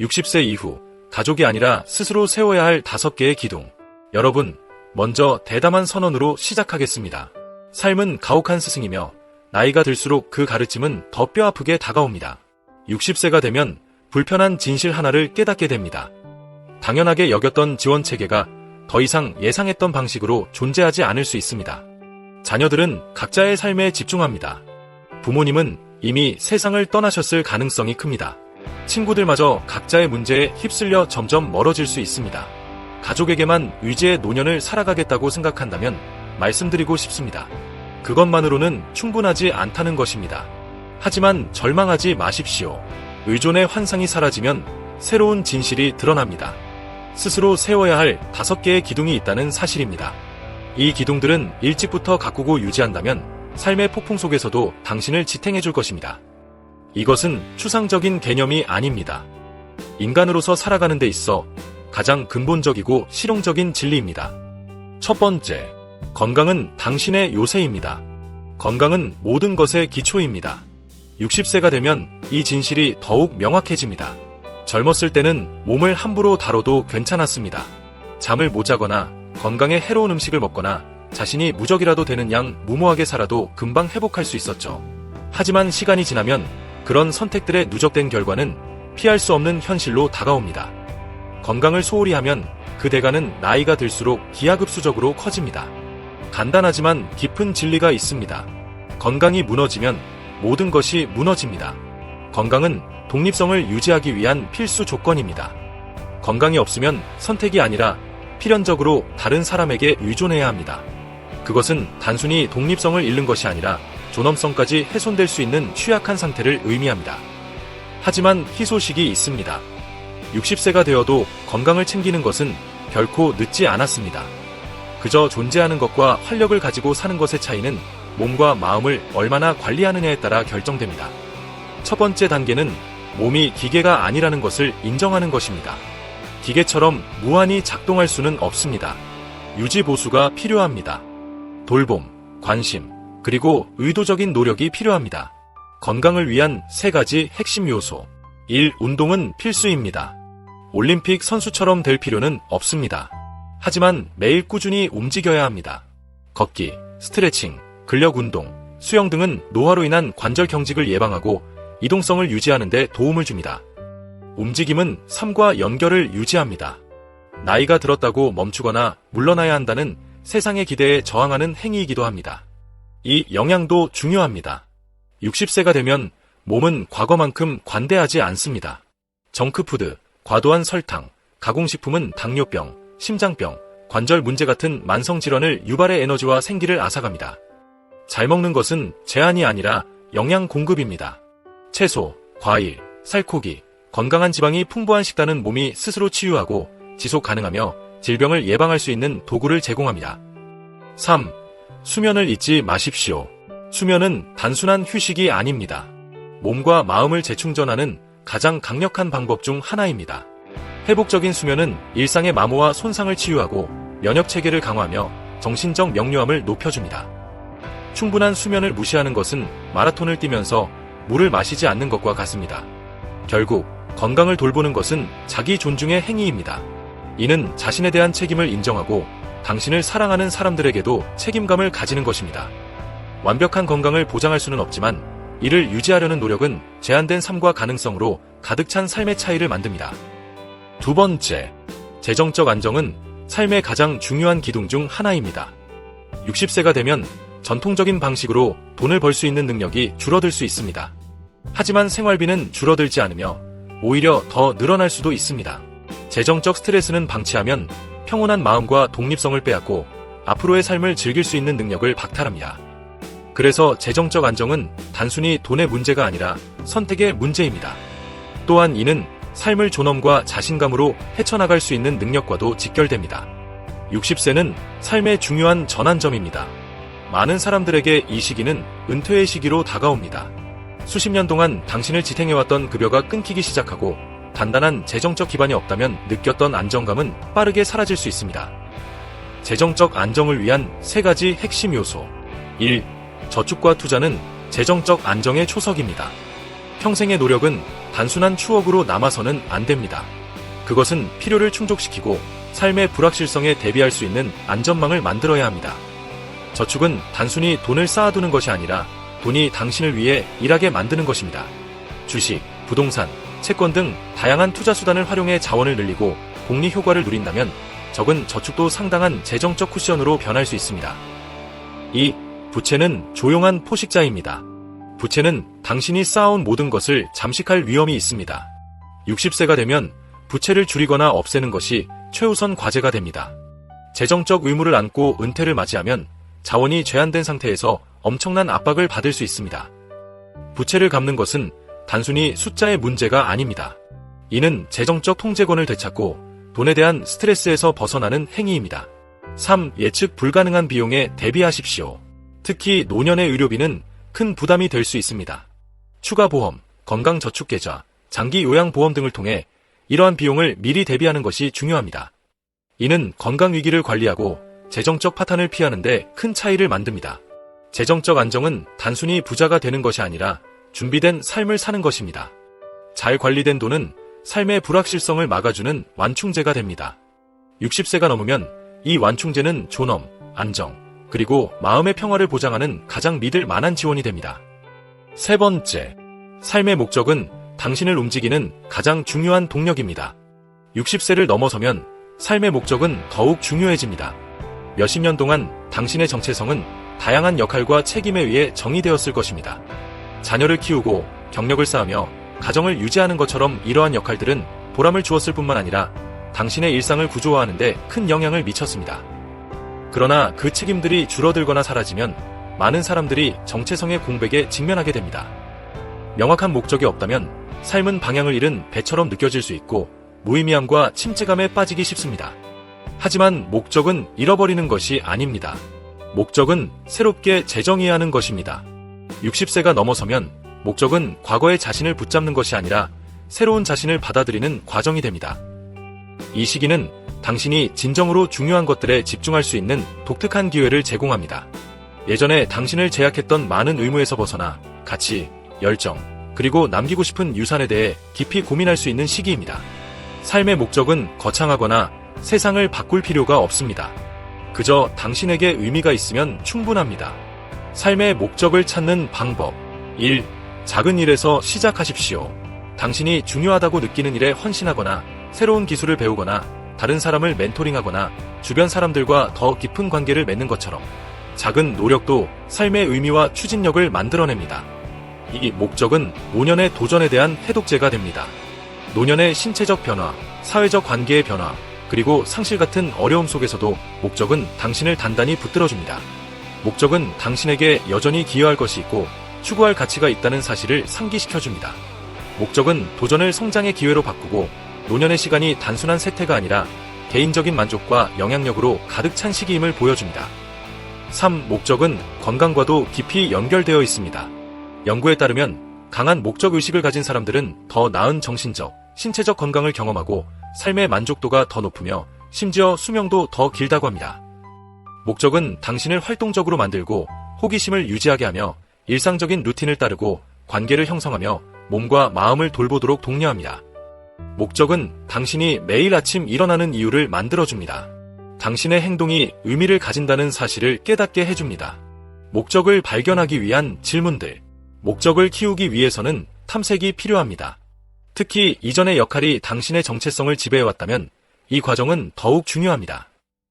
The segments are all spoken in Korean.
60세 이후 가족이 아니라 스스로 세워야 할 5개의 기둥. 여러분, 먼저 대담한 선언으로 시작하겠습니다. 삶은 가혹한 스승이며 나이가 들수록 그 가르침은 더 뼈아프게 다가옵니다. 60세가 되면 불편한 진실 하나를 깨닫게 됩니다. 당연하게 여겼던 지원 체계가 더 이상 예상했던 방식으로 존재하지 않을 수 있습니다. 자녀들은 각자의 삶에 집중합니다. 부모님은 이미 세상을 떠나셨을 가능성이 큽니다. 친구들마저 각자의 문제에 휩쓸려 점점 멀어질 수 있습니다. 가족에게만 의지의 노년을 살아가겠다고 생각한다면 말씀드리고 싶습니다. 그것만으로는 충분하지 않다는 것입니다. 하지만 절망하지 마십시오. 의존의 환상이 사라지면 새로운 진실이 드러납니다. 스스로 세워야 할 5개의 기둥이 있다는 사실입니다. 이 기둥들은 일찍부터 가꾸고 유지한다면 삶의 폭풍 속에서도 당신을 지탱해줄 것입니다. 이것은 추상적인 개념이 아닙니다. 인간으로서 살아가는 데 있어 가장 근본적이고 실용적인 진리입니다. 첫 번째, 건강은 당신의 요새입니다. 건강은 모든 것의 기초입니다. 60세가 되면 이 진실이 더욱 명확해집니다. 젊었을 때는 몸을 함부로 다뤄도 괜찮았습니다. 잠을 못 자거나 건강에 해로운 음식을 먹거나 자신이 무적이라도 되는 양 무모하게 살아도 금방 회복할 수 있었죠. 하지만 시간이 지나면 그런 선택들의 누적된 결과는 피할 수 없는 현실로 다가옵니다. 건강을 소홀히 하면 그 대가는 나이가 들수록 기하급수적으로 커집니다. 간단하지만 깊은 진리가 있습니다. 건강이 무너지면 모든 것이 무너집니다. 건강은 독립성을 유지하기 위한 필수 조건입니다. 건강이 없으면 선택이 아니라 필연적으로 다른 사람에게 의존해야 합니다. 그것은 단순히 독립성을 잃는 것이 아니라 존엄성까지 훼손될 수 있는 취약한 상태를 의미합니다. 하지만 희소식이 있습니다. 60세가 되어도 건강을 챙기는 것은 결코 늦지 않았습니다. 그저 존재하는 것과 활력을 가지고 사는 것의 차이는 몸과 마음을 얼마나 관리하느냐에 따라 결정됩니다. 첫 번째 단계는 몸이 기계가 아니라는 것을 인정하는 것입니다. 기계처럼 무한히 작동할 수는 없습니다. 유지보수가 필요합니다. 돌봄, 관심, 그리고 의도적인 노력이 필요합니다. 건강을 위한 3가지 핵심 요소. 1. 운동은 필수입니다. 올림픽 선수처럼 될 필요는 없습니다. 하지만 매일 꾸준히 움직여야 합니다. 걷기, 스트레칭, 근력 운동, 수영 등은 노화로 인한 관절 경직을 예방하고 이동성을 유지하는 데 도움을 줍니다. 움직임은 삶과 연결을 유지합니다. 나이가 들었다고 멈추거나 물러나야 한다는 세상의 기대에 저항하는 행위이기도 합니다. 이 영양도 중요합니다. 60세가 되면 몸은 과거만큼 관대하지 않습니다. 정크푸드, 과도한 설탕, 가공식품은 당뇨병, 심장병, 관절 문제 같은 만성질환을 유발해 에너지와 생기를 앗아갑니다. 잘 먹는 것은 제한이 아니라 영양 공급입니다. 채소, 과일, 살코기, 건강한 지방이 풍부한 식단은 몸이 스스로 치유하고 지속 가능하며 질병을 예방할 수 있는 도구를 제공합니다. 3. 수면을 잊지 마십시오. 수면은 단순한 휴식이 아닙니다. 몸과 마음을 재충전하는 가장 강력한 방법 중 하나입니다. 회복적인 수면은 일상의 마모와 손상을 치유하고 면역 체계를 강화하며 정신적 명료함을 높여줍니다. 충분한 수면을 무시하는 것은 마라톤을 뛰면서 물을 마시지 않는 것과 같습니다. 결국 건강을 돌보는 것은 자기 존중의 행위입니다. 이는 자신에 대한 책임을 인정하고 당신을 사랑하는 사람들에게도 책임감을 가지는 것입니다. 완벽한 건강을 보장할 수는 없지만 이를 유지하려는 노력은 제한된 삶과 가능성으로 가득 찬 삶의 차이를 만듭니다. 두 번째, 재정적 안정은 삶의 가장 중요한 기둥 중 하나입니다. 60세가 되면 전통적인 방식으로 돈을 벌 수 있는 능력이 줄어들 수 있습니다. 하지만 생활비는 줄어들지 않으며 오히려 더 늘어날 수도 있습니다. 재정적 스트레스는 방치하면 평온한 마음과 독립성을 빼앗고 앞으로의 삶을 즐길 수 있는 능력을 박탈합니다. 그래서 재정적 안정은 단순히 돈의 문제가 아니라 선택의 문제입니다. 또한 이는 삶을 존엄과 자신감으로 헤쳐나갈 수 있는 능력과도 직결됩니다. 60세는 삶의 중요한 전환점입니다. 많은 사람들에게 이 시기는 은퇴의 시기로 다가옵니다. 수십 년 동안 당신을 지탱해왔던 급여가 끊기기 시작하고 단단한 재정적 기반이 없다면 느꼈던 안정감은 빠르게 사라질 수 있습니다. 재정적 안정을 위한 3가지 핵심 요소. 1. 저축과 투자는 재정적 안정의 초석입니다. 평생의 노력은 단순한 추억으로 남아서는 안 됩니다. 그것은 필요를 충족시키고 삶의 불확실성에 대비할 수 있는 안전망을 만들어야 합니다. 저축은 단순히 돈을 쌓아두는 것이 아니라 돈이 당신을 위해 일하게 만드는 것입니다. 주식, 부동산, 채권 등 다양한 투자 수단을 활용해 자원을 늘리고 복리 효과를 누린다면 적은 저축도 상당한 재정적 쿠션으로 변할 수 있습니다. 2. 부채는 조용한 포식자입니다. 부채는 당신이 쌓아온 모든 것을 잠식할 위험이 있습니다. 60세가 되면 부채를 줄이거나 없애는 것이 최우선 과제가 됩니다. 재정적 의무를 안고 은퇴를 맞이하면 자원이 제한된 상태에서 엄청난 압박을 받을 수 있습니다. 부채를 갚는 것은 단순히 숫자의 문제가 아닙니다. 이는 재정적 통제권을 되찾고 돈에 대한 스트레스에서 벗어나는 행위입니다. 3. 예측 불가능한 비용에 대비하십시오. 특히 노년의 의료비는 큰 부담이 될 수 있습니다. 추가 보험, 건강저축계좌, 장기 요양보험 등을 통해 이러한 비용을 미리 대비하는 것이 중요합니다. 이는 건강위기를 관리하고 재정적 파탄을 피하는 데 큰 차이를 만듭니다. 재정적 안정은 단순히 부자가 되는 것이 아니라 준비된 삶을 사는 것입니다. 잘 관리된 돈은 삶의 불확실성을 막아주는 완충제가 됩니다. 60세가 넘으면 이 완충제는 존엄, 안정, 그리고 마음의 평화를 보장하는 가장 믿을 만한 지원이 됩니다. 세 번째, 삶의 목적은 당신을 움직이는 가장 중요한 동력입니다. 60세를 넘어서면 삶의 목적은 더욱 중요해집니다. 몇십 년 동안 당신의 정체성은 다양한 역할과 책임에 의해 정의되었을 것입니다. 자녀를 키우고 경력을 쌓으며 가정을 유지하는 것처럼 이러한 역할들은 보람을 주었을 뿐만 아니라 당신의 일상을 구조화하는 데 큰 영향을 미쳤습니다. 그러나 그 책임들이 줄어들거나 사라지면 많은 사람들이 정체성의 공백에 직면하게 됩니다. 명확한 목적이 없다면 삶은 방향을 잃은 배처럼 느껴질 수 있고 무의미함과 침체감에 빠지기 쉽습니다. 하지만 목적은 잃어버리는 것이 아닙니다. 목적은 새롭게 재정의해야 하는 것입니다. 60세가 넘어서면 목적은 과거의 자신을 붙잡는 것이 아니라 새로운 자신을 받아들이는 과정이 됩니다. 이 시기는 당신이 진정으로 중요한 것들에 집중할 수 있는 독특한 기회를 제공합니다. 예전에 당신을 제약했던 많은 의무에서 벗어나 가치, 열정, 그리고 남기고 싶은 유산에 대해 깊이 고민할 수 있는 시기입니다. 삶의 목적은 거창하거나 세상을 바꿀 필요가 없습니다. 그저 당신에게 의미가 있으면 충분합니다. 삶의 목적을 찾는 방법 1. 작은 일에서 시작하십시오. 당신이 중요하다고 느끼는 일에 헌신하거나 새로운 기술을 배우거나 다른 사람을 멘토링하거나 주변 사람들과 더 깊은 관계를 맺는 것처럼 작은 노력도 삶의 의미와 추진력을 만들어냅니다. 이 목적은 노년의 도전에 대한 해독제가 됩니다. 노년의 신체적 변화, 사회적 관계의 변화, 그리고 상실 같은 어려움 속에서도 목적은 당신을 단단히 붙들어줍니다. 목적은 당신에게 여전히 기여할 것이 있고 추구할 가치가 있다는 사실을 상기시켜줍니다. 목적은 도전을 성장의 기회로 바꾸고 노년의 시간이 단순한 세태가 아니라 개인적인 만족과 영향력으로 가득 찬 시기임을 보여줍니다. 3. 목적은 건강과도 깊이 연결되어 있습니다. 연구에 따르면 강한 목적의식을 가진 사람들은 더 나은 정신적, 신체적 건강을 경험하고 삶의 만족도가 더 높으며 심지어 수명도 더 길다고 합니다. 목적은 당신을 활동적으로 만들고 호기심을 유지하게 하며 일상적인 루틴을 따르고 관계를 형성하며 몸과 마음을 돌보도록 독려합니다. 목적은 당신이 매일 아침 일어나는 이유를 만들어줍니다. 당신의 행동이 의미를 가진다는 사실을 깨닫게 해줍니다. 목적을 발견하기 위한 질문들. 목적을 키우기 위해서는 탐색이 필요합니다. 특히 이전의 역할이 당신의 정체성을 지배해왔다면 이 과정은 더욱 중요합니다.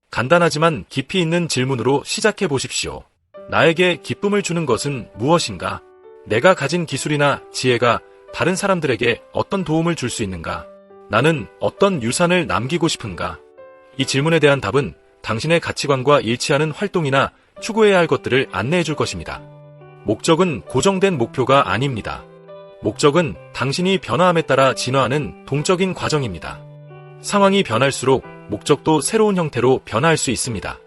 간단하지만 깊이 있는 질문으로 시작해 보십시오. 나에게 기쁨을 주는 것은 무엇인가? 내가 가진 기술이나 지혜가 다른 사람들에게 어떤 도움을 줄 수 있는가? 나는 어떤 유산을 남기고 싶은가? 이 질문에 대한 답은 당신의 가치관과 일치하는 활동이나 추구해야 할 것들을 안내해 줄 것입니다. 목적은 고정된 목표가 아닙니다. 목적은 당신이 변화함에 따라 진화하는 동적인 과정입니다. 상황이 변할수록 목적도 새로운 형태로 변화할 수 있습니다.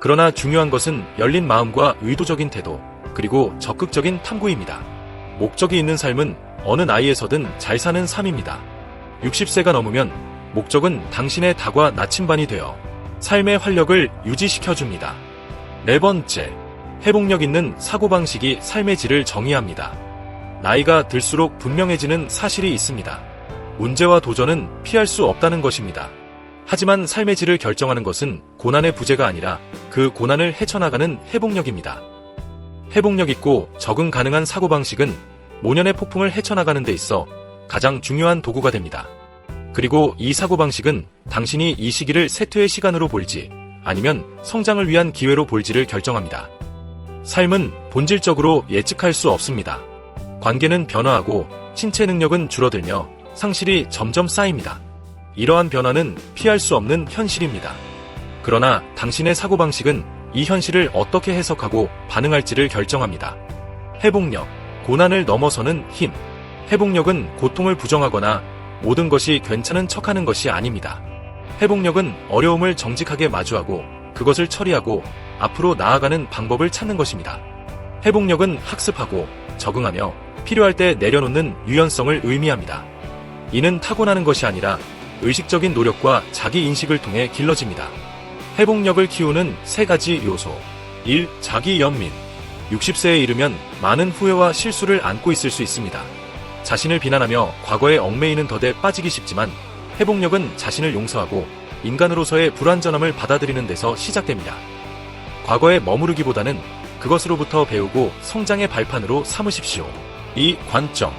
그러나 중요한 것은 열린 마음과 의도적인 태도, 그리고 적극적인 탐구입니다. 목적이 있는 삶은 어느 나이에서든 잘 사는 삶입니다. 60세가 넘으면 목적은 당신의 닭과 나침반이 되어 삶의 활력을 유지시켜줍니다. 네 번째, 회복력 있는 사고방식이 삶의 질을 정의합니다. 나이가 들수록 분명해지는 사실이 있습니다. 문제와 도전은 피할 수 없다는 것입니다. 하지만 삶의 질을 결정하는 것은 고난의 부재가 아니라 그 고난을 헤쳐나가는 회복력입니다. 회복력 있고 적응 가능한 사고방식은 모년의 폭풍을 헤쳐나가는 데 있어 가장 중요한 도구가 됩니다. 그리고 이 사고방식은 당신이 이 시기를 쇠퇴의 시간으로 볼지 아니면 성장을 위한 기회로 볼지를 결정합니다. 삶은 본질적으로 예측할 수 없습니다. 관계는 변화하고 신체 능력은 줄어들며 상실이 점점 쌓입니다. 이러한 변화는 피할 수 없는 현실입니다. 그러나 당신의 사고방식은 이 현실을 어떻게 해석하고 반응할지를 결정합니다. 회복력, 고난을 넘어서는 힘. 회복력은 고통을 부정하거나 모든 것이 괜찮은 척하는 것이 아닙니다. 회복력은 어려움을 정직하게 마주하고 그것을 처리하고 앞으로 나아가는 방법을 찾는 것입니다. 회복력은 학습하고 적응하며 필요할 때 내려놓는 유연성을 의미합니다. 이는 타고나는 것이 아니라 의식적인 노력과 자기 인식을 통해 길러집니다. 회복력을 키우는 3가지 요소. 1. 자기 연민. 60세에 이르면 많은 후회와 실수를 안고 있을 수 있습니다. 자신을 비난하며 과거에 얽매이는 덫에 빠지기 쉽지만 회복력은 자신을 용서하고 인간으로서의 불완전함을 받아들이는 데서 시작됩니다. 과거에 머무르기보다는 그것으로부터 배우고 성장의 발판으로 삼으십시오. 2. 관점.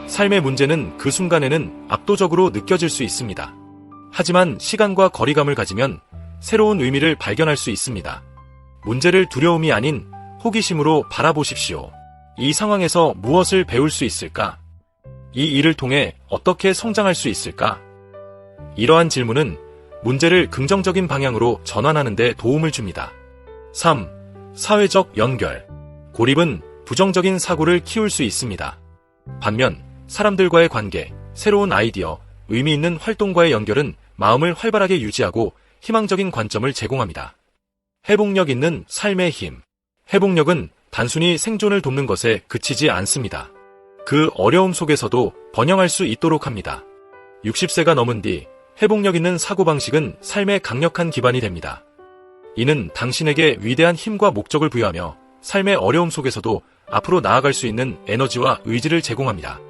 삶의 문제는 그 순간에는 압도적으로 느껴질 수 있습니다. 하지만 시간과 거리감을 가지면 새로운 의미를 발견할 수 있습니다. 문제를 두려움이 아닌 호기심으로 바라보십시오. 이 상황에서 무엇을 배울 수 있을까? 이 일을 통해 어떻게 성장할 수 있을까? 이러한 질문은 문제를 긍정적인 방향으로 전환하는 데 도움을 줍니다. 3. 사회적 연결. 고립은 부정적인 사고를 키울 수 있습니다. 반면 사람들과의 관계, 새로운 아이디어, 의미 있는 활동과의 연결은 마음을 활발하게 유지하고 희망적인 관점을 제공합니다. 회복력 있는 삶의 힘. 회복력은 단순히 생존을 돕는 것에 그치지 않습니다. 그 어려움 속에서도 번영할 수 있도록 합니다. 60세가 넘은 뒤 회복력 있는 사고방식은 삶의 강력한 기반이 됩니다. 이는 당신에게 위대한 힘과 목적을 부여하며 삶의 어려움 속에서도 앞으로 나아갈 수 있는 에너지와 의지를 제공합니다.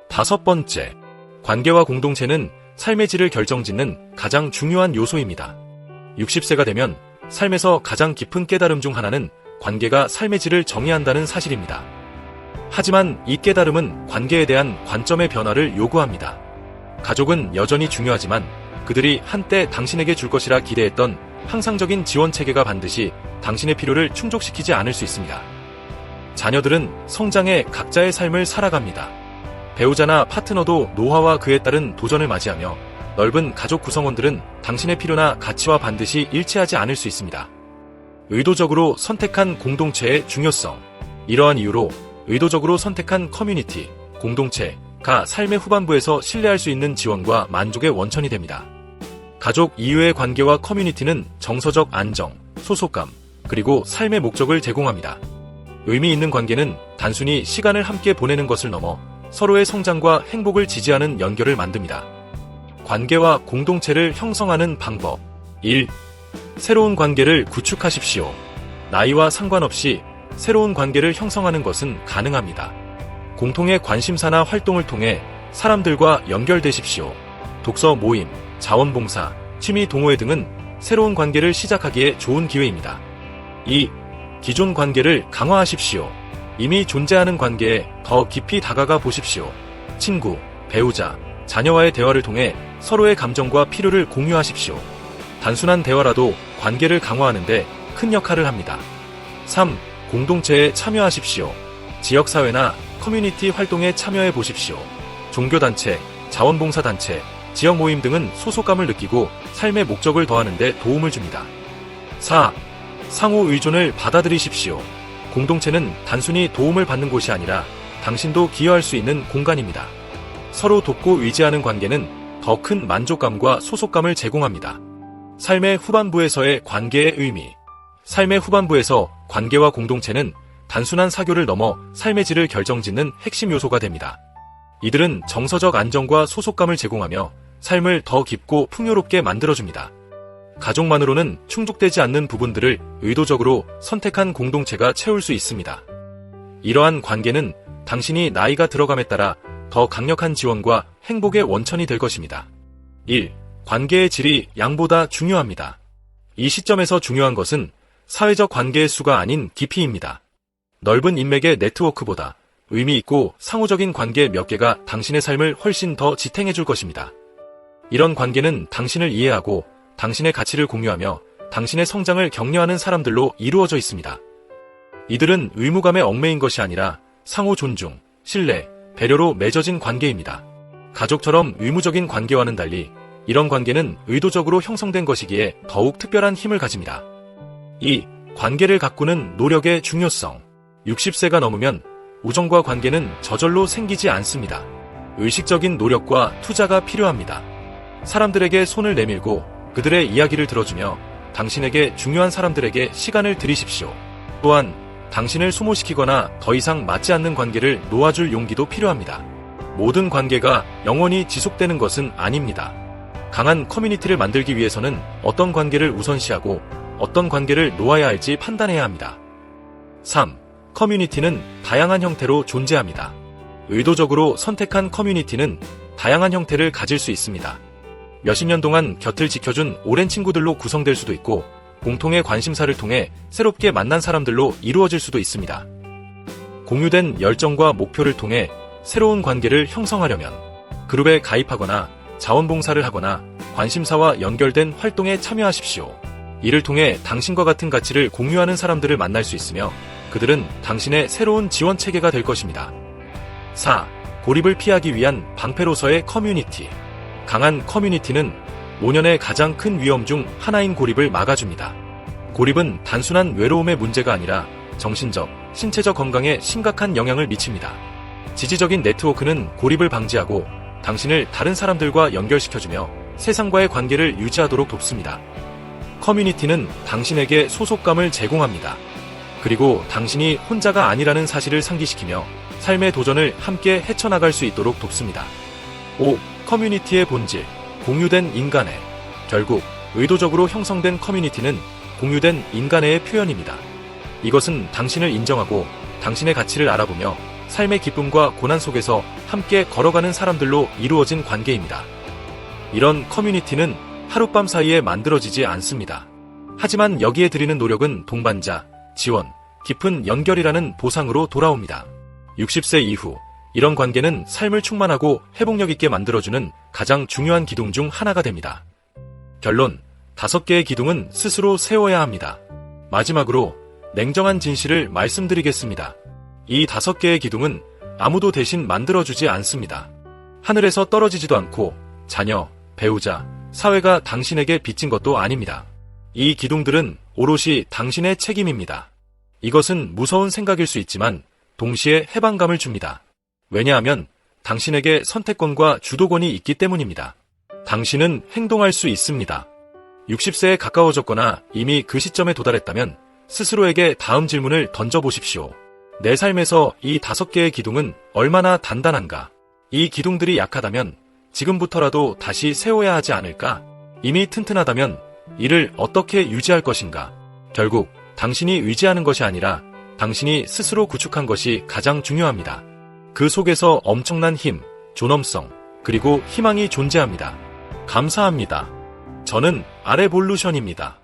5번째, 관계와 공동체는 삶의 질을 결정짓는 가장 중요한 요소입니다. 60세가 되면 삶에서 가장 깊은 깨달음 중 하나는 관계가 삶의 질을 정의한다는 사실입니다. 하지만 이 깨달음은 관계에 대한 관점의 변화를 요구합니다. 가족은 여전히 중요하지만 그들이 한때 당신에게 줄 것이라 기대했던 항상적인 지원 체계가 반드시 당신의 필요를 충족시키지 않을 수 있습니다. 자녀들은 성장해 각자의 삶을 살아갑니다. 배우자나 파트너도 노화와 그에 따른 도전을 맞이하며 넓은 가족 구성원들은 당신의 필요나 가치와 반드시 일치하지 않을 수 있습니다. 의도적으로 선택한 공동체의 중요성. 이러한 이유로 의도적으로 선택한 커뮤니티, 공동체가 삶의 후반부에서 신뢰할 수 있는 지원과 만족의 원천이 됩니다. 가족 이외의 관계와 커뮤니티는 정서적 안정, 소속감, 그리고 삶의 목적을 제공합니다. 의미 있는 관계는 단순히 시간을 함께 보내는 것을 넘어 서로의 성장과 행복을 지지하는 연결을 만듭니다. 관계와 공동체를 형성하는 방법. 1. 새로운 관계를 구축하십시오. 나이와 상관없이 새로운 관계를 형성하는 것은 가능합니다. 공통의 관심사나 활동을 통해 사람들과 연결되십시오. 독서 모임, 자원봉사, 취미 동호회 등은 새로운 관계를 시작하기에 좋은 기회입니다. 2. 기존 관계를 강화하십시오. 이미 존재하는 관계에 더 깊이 다가가 보십시오. 친구, 배우자, 자녀와의 대화를 통해 서로의 감정과 필요를 공유하십시오. 단순한 대화라도 관계를 강화하는데 큰 역할을 합니다. 3. 공동체에 참여하십시오. 지역사회나 커뮤니티 활동에 참여해 보십시오. 종교단체, 자원봉사단체, 지역 모임 등은 소속감을 느끼고 삶의 목적을 더하는 데 도움을 줍니다. 4. 상호 의존을 받아들이십시오. 공동체는 단순히 도움을 받는 곳이 아니라 당신도 기여할 수 있는 공간입니다. 서로 돕고 의지하는 관계는 더 큰 만족감과 소속감을 제공합니다. 삶의 후반부에서의 관계의 의미. 삶의 후반부에서 관계와 공동체는 단순한 사교를 넘어 삶의 질을 결정짓는 핵심 요소가 됩니다. 이들은 정서적 안정과 소속감을 제공하며 삶을 더 깊고 풍요롭게 만들어줍니다. 가족만으로는 충족되지 않는 부분들을 의도적으로 선택한 공동체가 채울 수 있습니다. 이러한 관계는 당신이 나이가 들어감에 따라 더 강력한 지원과 행복의 원천이 될 것입니다. 1. 관계의 질이 양보다 중요합니다. 이 시점에서 중요한 것은 사회적 관계의 수가 아닌 깊이입니다. 넓은 인맥의 네트워크보다 의미 있고 상호적인 관계 몇 개가 당신의 삶을 훨씬 더 지탱해 줄 것입니다. 이런 관계는 당신을 이해하고 당신의 가치를 공유하며 당신의 성장을 격려하는 사람들로 이루어져 있습니다. 이들은 의무감에 얽매인 것이 아니라 상호 존중, 신뢰, 배려로 맺어진 관계입니다. 가족처럼 의무적인 관계와는 달리 이런 관계는 의도적으로 형성된 것이기에 더욱 특별한 힘을 가집니다. 2. 관계를 가꾸는 노력의 중요성. 60세가 넘으면 우정과 관계는 저절로 생기지 않습니다. 의식적인 노력과 투자가 필요합니다. 사람들에게 손을 내밀고 그들의 이야기를 들어주며 당신에게 중요한 사람들에게 시간을 들이십시오. 또한 당신을 소모시키거나 더 이상 맞지 않는 관계를 놓아줄 용기도 필요합니다. 모든 관계가 영원히 지속되는 것은 아닙니다. 강한 커뮤니티를 만들기 위해서는 어떤 관계를 우선시하고 어떤 관계를 놓아야 할지 판단해야 합니다. 3. 커뮤니티는 다양한 형태로 존재합니다. 의도적으로 선택한 커뮤니티는 다양한 형태를 가질 수 있습니다. 몇십 년 동안 곁을 지켜준 오랜 친구들로 구성될 수도 있고 공통의 관심사를 통해 새롭게 만난 사람들로 이루어질 수도 있습니다. 공유된 열정과 목표를 통해 새로운 관계를 형성하려면 그룹에 가입하거나 자원봉사를 하거나 관심사와 연결된 활동에 참여하십시오. 이를 통해 당신과 같은 가치를 공유하는 사람들을 만날 수 있으며 그들은 당신의 새로운 지원 체계가 될 것입니다. 4. 고립을 피하기 위한 방패로서의 커뮤니티. 강한 커뮤니티는 모년의 가장 큰 위험 중 하나인 고립을 막아줍니다. 고립은 단순한 외로움의 문제가 아니라 정신적, 신체적 건강에 심각한 영향을 미칩니다. 지지적인 네트워크는 고립을 방지하고 당신을 다른 사람들과 연결시켜주며 세상과의 관계를 유지하도록 돕습니다. 커뮤니티는 당신에게 소속감을 제공합니다. 그리고 당신이 혼자가 아니라는 사실을 상기시키며 삶의 도전을 함께 헤쳐나갈 수 있도록 돕습니다. 5. 커뮤니티의 본질, 공유된 인간애. 결국 의도적으로 형성된 커뮤니티는 공유된 인간애의 표현입니다. 이것은 당신을 인정하고 당신의 가치를 알아보며 삶의 기쁨과 고난 속에서 함께 걸어가는 사람들로 이루어진 관계입니다. 이런 커뮤니티는 하룻밤 사이에 만들어지지 않습니다. 하지만 여기에 들이는 노력은 동반자, 지원, 깊은 연결이라는 보상으로 돌아옵니다. 60세 이후 이런 관계는 삶을 충만하고 회복력 있게 만들어주는 가장 중요한 기둥 중 하나가 됩니다. 결론, 5개의 기둥은 스스로 세워야 합니다. 마지막으로 냉정한 진실을 말씀드리겠습니다. 이 5개의 기둥은 아무도 대신 만들어주지 않습니다. 하늘에서 떨어지지도 않고 자녀, 배우자, 사회가 당신에게 빚진 것도 아닙니다. 이 기둥들은 오롯이 당신의 책임입니다. 이것은 무서운 생각일 수 있지만 동시에 해방감을 줍니다. 왜냐하면 당신에게 선택권과 주도권이 있기 때문입니다. 당신은 행동할 수 있습니다. 60세에 가까워졌거나 이미 그 시점에 도달했다면 스스로에게 다음 질문을 던져보십시오. 내 삶에서 이 5개의 기둥은 얼마나 단단한가? 이 기둥들이 약하다면 지금부터라도 다시 세워야 하지 않을까? 이미 튼튼하다면 이를 어떻게 유지할 것인가? 결국 당신이 의지하는 것이 아니라 당신이 스스로 구축한 것이 가장 중요합니다. 그 속에서 엄청난 힘, 존엄성, 그리고 희망이 존재합니다. 감사합니다. 저는 아레볼루션입니다.